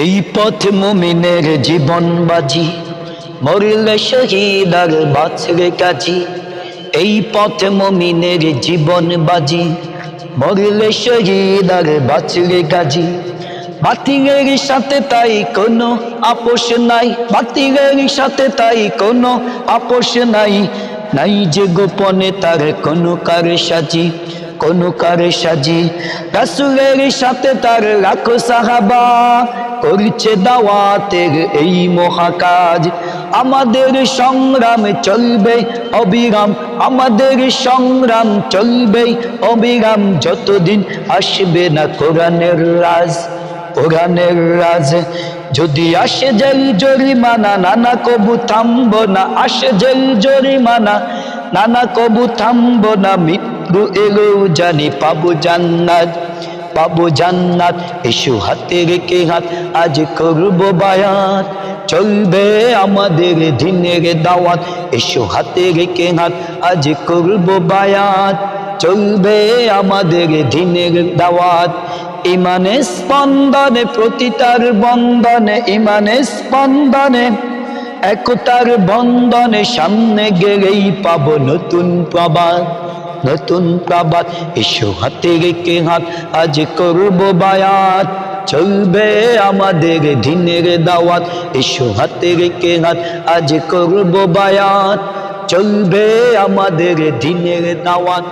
এই পথ মুমিনের জীবন বাজি, মরলে শহীদ আর বাঁচলে কাজী। এই পথ মুমিনের জীবন বাজি, মরলে শহীদ আর বাঁচলে কাজী। বাতিলের সাথে তাই কোনো আপোষ নাই, বাতিলের সাথে তাই কোনো আপোষ নাই। নাই যে গোপনে তার কোনো কারে সাজি, কোনো কারে সাজি। রাসূলের সাথে তার লাখো সাহাবা করছে দাওয়াতের এই মহাকাজ। আমাদের সংগ্রাম চলবে অবিরাম, আমাদের সংগ্রাম চলবে অবিরাম, যতদিন আসবে না কোরআনের রাজ, কোরআনের রাজ। যদি আসে জেল জরিমানা, নানা কবু থামবো না। আসে জেল জরিমানা, নানা কবু থামবো না। মৃত্যু এলেও জানি পাবো জান্নাত, পাবো জান্নাত। এসো হাতে রেখে হাত, আজ করবো বায়াত, চলবে আমাদের দিনের দাওয়াত। এসো হাতে রেখে হাত, আজ করবো বায়াত, চলবে আমাদের দিনের দাওয়াত। ইমানের স্পন্দনে প্রতিটার বন্ধনে, ইমানের স্পন্দনে একতার বন্ধনে, সামনে গেলেই পাবো নতুন প্রবাদ, নতুন প্রবাদ। এসো হাতে রেখে হাত, আজ করবো বায়াত, চলবে আমাদের দিনের দাওয়াত। এসো হাতে রেখে হাত, আজ করবো বায়াত, চলবে আমাদের দিনের দাওয়াত।